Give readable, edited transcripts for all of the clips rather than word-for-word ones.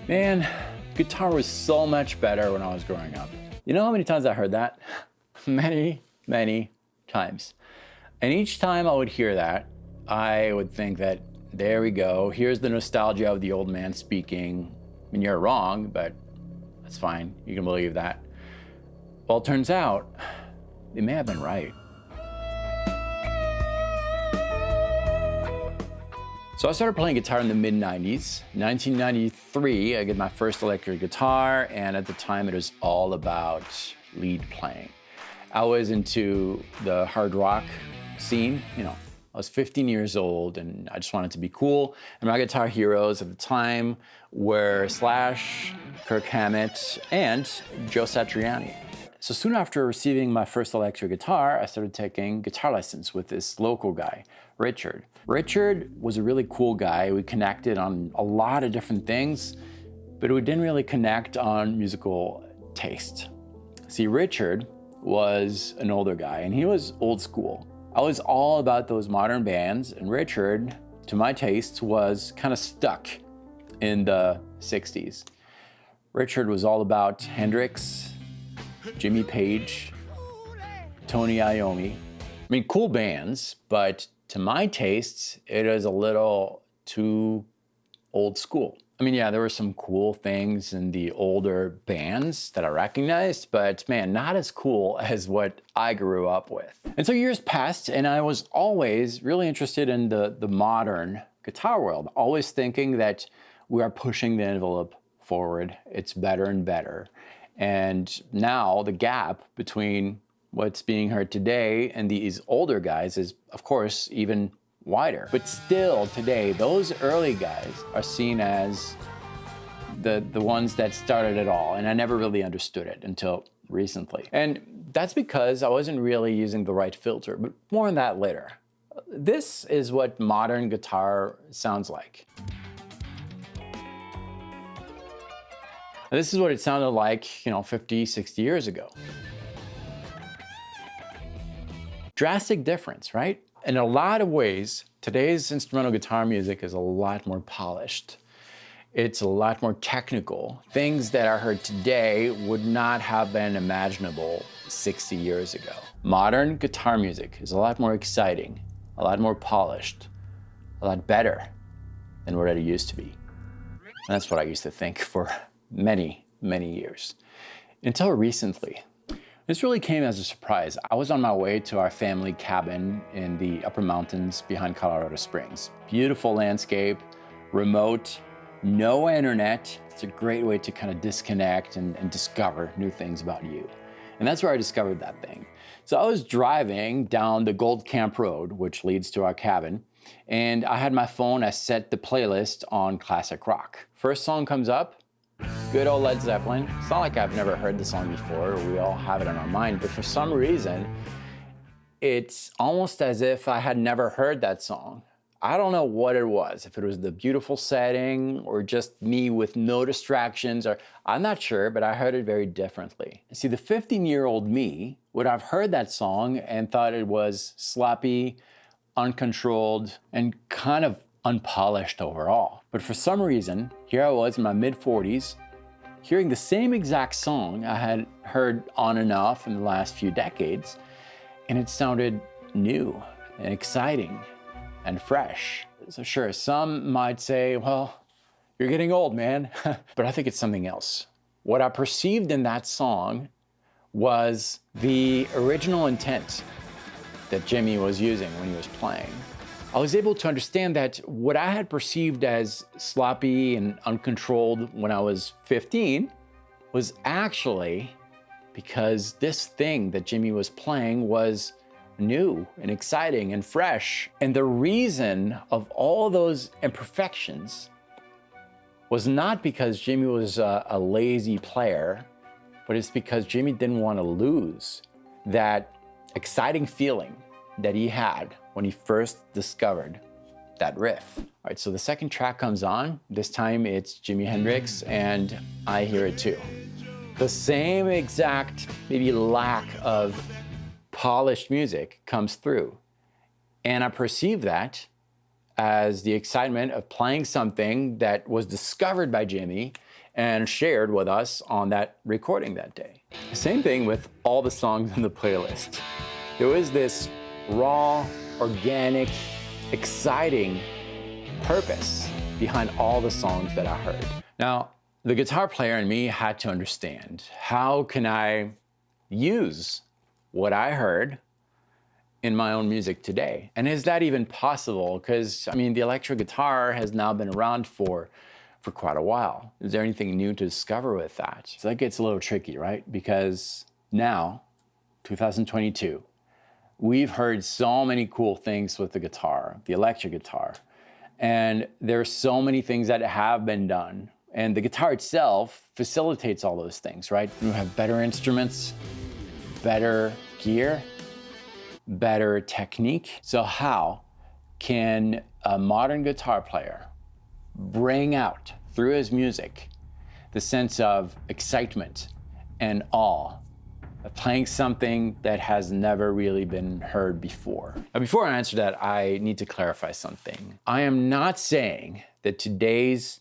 Man, guitar was so much better when I was growing up. You know how many times I heard that? Many, many times. And each time I would hear that, I would think that, there we go, here's the nostalgia of the old man speaking. I mean, you're wrong, but that's fine, you can believe that. Well, it turns out, they may have been right. So I started playing guitar in the mid-90s. 1993, I got my first electric guitar, and at the time it was all about lead playing. I was into the hard rock scene, you know. I was 15 years old and I just wanted to be cool. And my guitar heroes at the time were Slash, Kirk Hammett, and Joe Satriani. So soon after receiving my first electric guitar, I started taking guitar lessons with this local guy, Richard. Richard was a really cool guy. We connected on a lot of different things, but we didn't really connect on musical taste. See, Richard was an older guy and he was old school. I was all about those modern bands, and Richard, to my taste, was kind of stuck in the 60s. Richard was all about Hendrix, Jimmy Page, Tony Iommi. I mean, cool bands, but to my tastes, it is a little too old school. I mean, yeah, there were some cool things in the older bands that I recognized, but man, not as cool as what I grew up with. And so years passed, and I was always really interested in the modern guitar world, always thinking that we are pushing the envelope forward. It's better and better. And now the gap between what's being heard today and these older guys is, of course, even wider. But still today, those early guys are seen as the ones that started it all. And I never really understood it until recently. And that's because I wasn't really using the right filter, but more on that later. This is what modern guitar sounds like. This is what it sounded like, 50, 60 years ago. Drastic difference, right? In a lot of ways, today's instrumental guitar music is a lot more polished. It's a lot more technical. Things that are heard today would not have been imaginable 60 years ago. Modern guitar music is a lot more exciting, a lot more polished, a lot better than what it used to be. And that's what I used to think for many, many years. Until recently. This really came as a surprise. I was on my way to our family cabin in the upper mountains behind Colorado Springs. Beautiful landscape, remote, no internet. It's a great way to kind of disconnect and discover new things about you. And that's where I discovered that thing. So I was driving down the Gold Camp Road, which leads to our cabin, and I had my phone, I set the playlist on classic rock. First song comes up, good old Led Zeppelin. It's not like I've never heard the song before, we all have it in our mind, but for some reason, it's almost as if I had never heard that song. I don't know what it was, if it was the beautiful setting or just me with no distractions, or I'm not sure, but I heard it very differently. See, the 15-year-old me would have heard that song and thought it was sloppy, uncontrolled, and kind of unpolished overall. But for some reason, here I was in my mid-40s, hearing the same exact song I had heard on and off in the last few decades, and it sounded new and exciting and fresh. So sure, some might say, well, you're getting old, man. But I think it's something else. What I perceived in that song was the original intent that Jimmy was using when he was playing. I was able to understand that what I had perceived as sloppy and uncontrolled when I was 15 was actually because this thing that Jimmy was playing was new and exciting and fresh. And the reason of all those imperfections was not because Jimmy was a lazy player, but it's because Jimmy didn't want to lose that exciting feeling that he had when he first discovered that riff. All right, so the second track comes on. This time it's Jimi Hendrix, and I hear it too. The same exact, maybe lack of polished music comes through. And I perceive that as the excitement of playing something that was discovered by Jimmy and shared with us on that recording that day. Same thing with all the songs in the playlist. There was this raw, organic, exciting purpose behind all the songs that I heard. Now, the guitar player in me had to understand, how can I use what I heard in my own music today? And is that even possible? Because, I mean, the electric guitar has now been around for quite a while. Is there anything new to discover with that? So that gets a little tricky, right? Because now, 2022, we've heard so many cool things with the guitar, the electric guitar. And there's so many things that have been done. And the guitar itself facilitates all those things, right? We have better instruments, better gear, better technique. So how can a modern guitar player bring out through his music the sense of excitement and awe of playing something that has never really been heard before? Now, before I answer that, I need to clarify something. I am not saying that today's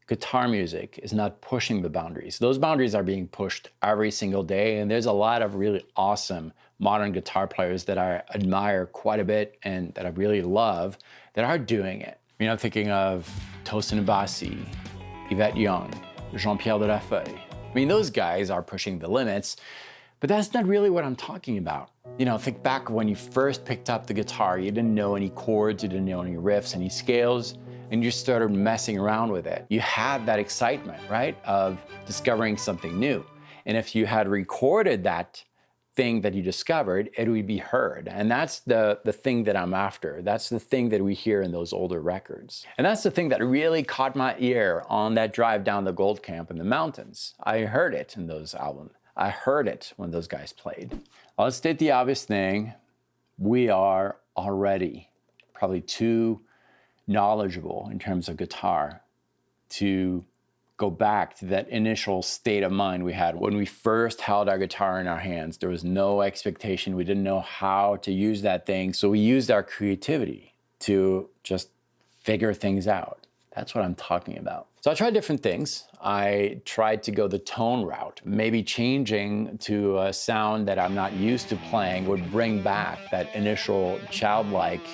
guitar music is not pushing the boundaries. Those boundaries are being pushed every single day, and there's a lot of really awesome modern guitar players that I admire quite a bit and that I really love that are doing it. I mean, I'm thinking of Tosin Abasi, Yvette Young, Jean-Pierre de la Feuille. I mean, those guys are pushing the limits, but that's not really what I'm talking about. You know, think back when you first picked up the guitar, you didn't know any chords, you didn't know any riffs, any scales, and you started messing around with it. You had that excitement, right, of discovering something new. And if you had recorded that thing that you discovered, it would be heard. And that's the thing that I'm after. That's the thing that we hear in those older records. And that's the thing that really caught my ear on that drive down the Gold Camp in the mountains. I heard it in those albums. I heard it when those guys played. I'll state the obvious thing. We are already probably too knowledgeable in terms of guitar to go back to that initial state of mind we had when we first held our guitar in our hands. There was no expectation. We didn't know how to use that thing. So we used our creativity to just figure things out. That's what I'm talking about. So I tried different things. I tried to go the tone route. Maybe changing to a sound that I'm not used to playing would bring back that initial childlike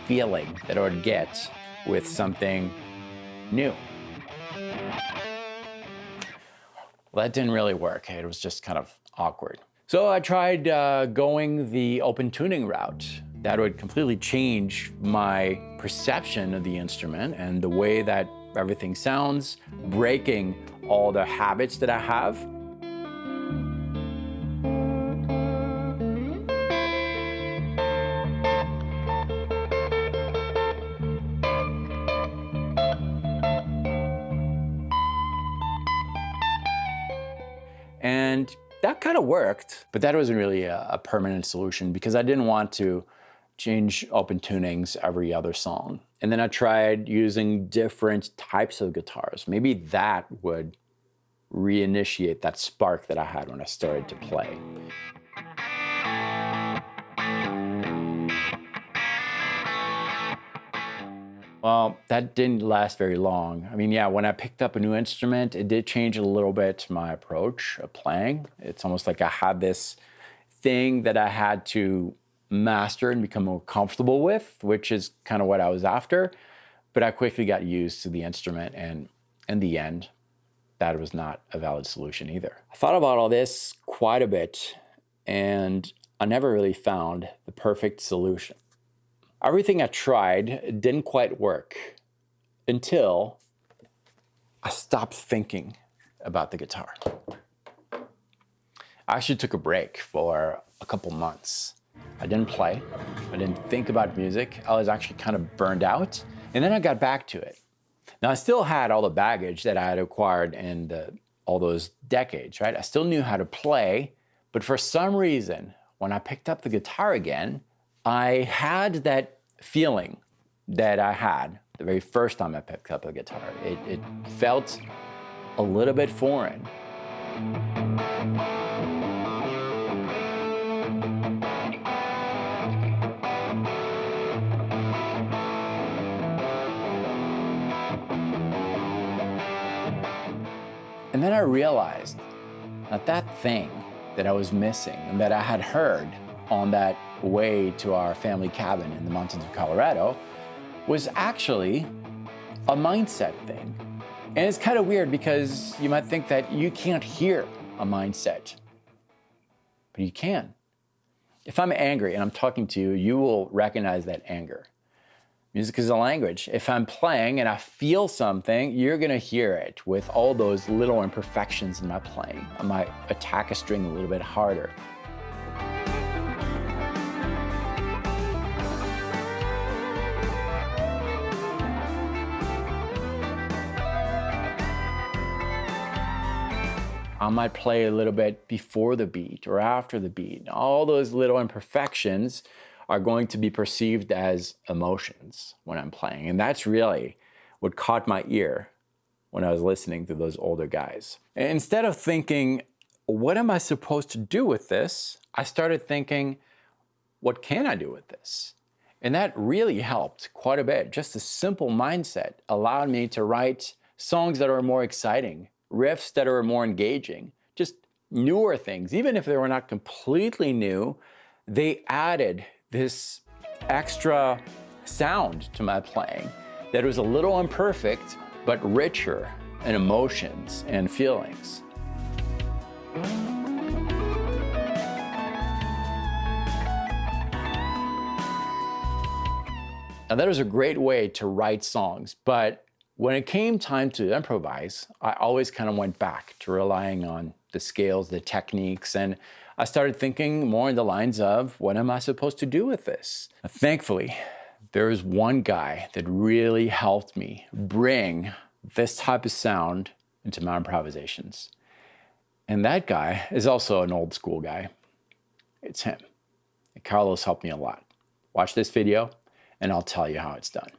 feeling that I would get with something new. Well, that didn't really work. It was just kind of awkward. So I tried going the open tuning route. That would completely change my perception of the instrument and the way that everything sounds, breaking all the habits that I have. And that kind of worked, but that wasn't really a permanent solution because I didn't want to change open tunings every other song. And then I tried using different types of guitars. Maybe that would reinitiate that spark that I had when I started to play. Well, that didn't last very long. I mean, yeah, when I picked up a new instrument, it did change a little bit my approach of playing. It's almost like I had this thing that I had to master and become more comfortable with, which is kind of what I was after. But I quickly got used to the instrument, and in the end, that was not a valid solution either. I thought about all this quite a bit, and I never really found the perfect solution. Everything I tried didn't quite work until I stopped thinking about the guitar. I actually took a break for a couple months. I didn't play, I didn't think about music. I was actually kind of burned out, and then I got back to it. Now, I still had all the baggage that I had acquired in all those decades, right? I still knew how to play, but for some reason, when I picked up the guitar again, I had that feeling that I had the very first time I picked up a guitar. It felt a little bit foreign. And then I realized that that thing that I was missing and that I had heard on that way to our family cabin in the mountains of Colorado was actually a mindset thing. And it's kind of weird because you might think that you can't hear a mindset, but you can. If I'm angry and I'm talking to you, you will recognize that anger. Music is a language. If I'm playing and I feel something, you're gonna hear it with all those little imperfections in my playing. I might attack a string a little bit harder. I might play a little bit before the beat or after the beat. All those little imperfections are going to be perceived as emotions when I'm playing. And that's really what caught my ear when I was listening to those older guys. And instead of thinking, what am I supposed to do with this? I started thinking, what can I do with this? And that really helped quite a bit. Just a simple mindset allowed me to write songs that are more exciting, riffs that are more engaging, just newer things. Even if they were not completely new, they added this extra sound to my playing that was a little imperfect, but richer in emotions and feelings. Now that was a great way to write songs, but when it came time to improvise, I always kind of went back to relying on the scales, the techniques, and I started thinking more in the lines of, what am I supposed to do with this? Thankfully, there was one guy that really helped me bring this type of sound into my improvisations. And that guy is also an old school guy. It's him. Carlos helped me a lot. Watch this video and I'll tell you how it's done.